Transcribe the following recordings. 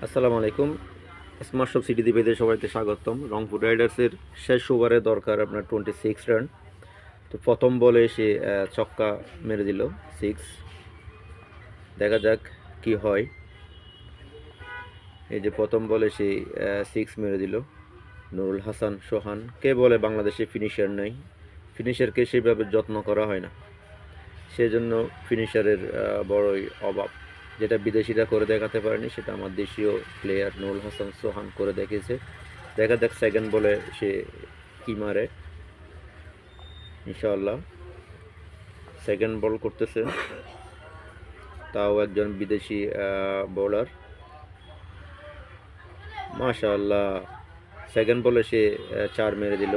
আসসালামু আলাইকুম। Smart shop city দিবেদের সবাইকে স্বাগতম। রংপুর রাইডার্সের শেষ ওভারে দরকার আপনার 26 রান। তো প্রথম বলে সে ছক্কা মেরে দিল 6। দেখা যাক কি হয়। এই যে প্রথম বলে সে 6 মেরে দিল। নুরুল হাসান সোহান কে বলে বাংলাদেশে ফিনিশার নেই, ফিনিশারকে সেভাবে যত্ন করা হয় না, সেজন্য ফিনিশারের বড়ই অভাব। যেটা বিদেশিরা করে দেখাতে পারেনি সেটা আমার দেশীয় প্লেয়ার নুরুল হাসান সোহান করে দেখিয়েছে। দেখা যাক সেকেন্ড বলে সে কি মারে। ইনশাআল্লাহ সেকেন্ড বল করতেছে, তাও একজন বিদেশি বোলার। মাশাআল্লাহ সেকেন্ড বলে সে 4 মেরে দিল।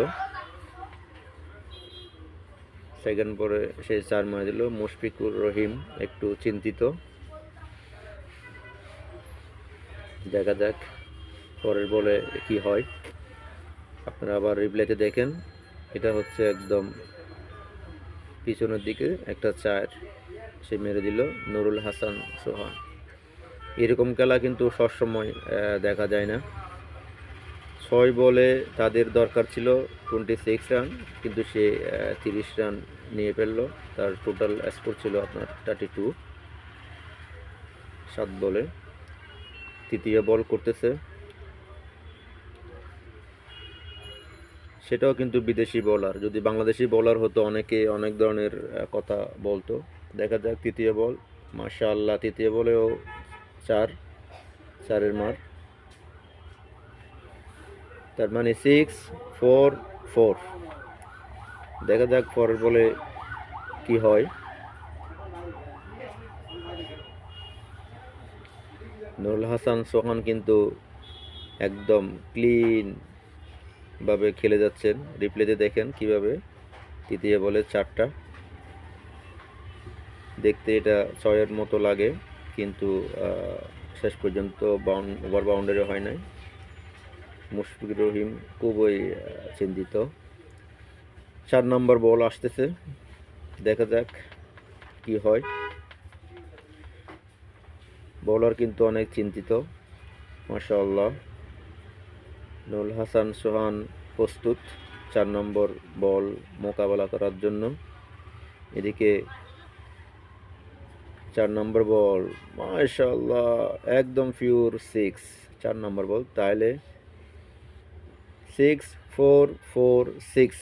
সেকেন্ড বলে সে 4 মেরে দিল। মুশফিকুর রহিম একটু চিন্তিত। দেখা যাক পরের বলে কি হয়। আপনারা আবার রিপ্লেতে দেখেন, এটা হচ্ছে একদম পিছনের দিকে একটা 4 সে মেরে দিল নুরুল হাসান সোহান। এরকম খেলা কিন্তু সবসময় দেখা যায় না। 6 বলে তাদের দরকার ছিল 26 রান, কিন্তু সে 30 রান নিয়ে ফেলল। তার টোটাল স্কোর ছিল আপনার 32। 7 বলে তৃতীয় বল করতেছে, সেটাও কিন্তু বিদেশি বোলার। যদি বাংলাদেশি বোলার হতো অনেকে অনেক ধরনের কথা বলতো। দেখা যাক তৃতীয় বল। মাশাআল্লাহ তৃতীয় বলেও 4, 4-এর মার। তার মানে 6-4-4। দেখা যাক পরের বলে কি হয়। নুরুল হাসান সোহান কিন্তু একদম ক্লিন ভাবে খেলে যাচ্ছেন। রিপ্লেতে দেখেন কিভাবে তৃতীয় বলে 4টা। দেখতে এটা 6-এর মতো লাগে, কিন্তু শেষ পর্যন্ত ওভার বাউন্ডারি হয় নাই। মুশফিকুর রহিম খুবই চিন্তিত। 4 নম্বর বল আসতেছে, দেখা যাক কি হয়। বোলার কিন্তু অনেক চিন্তিত। মাশাআল্লাহ নুরুল হাসান সোহান প্রস্তুত 4 নম্বর বল মোকাবেলা করার জন্য। এদিকে 4 নম্বর বল, মাশাআল্লাহ একদম পিওর 6। 4 নম্বর বল, তাহলে 6-4-4-6।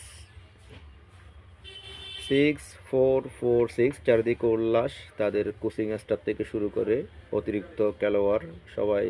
6-4-4-6। চারিদিকে উল্লাস, তাদের কোচিং স্টাফ থেকে শুরু করে অতিরিক্ত খেলোয়াড় সবাই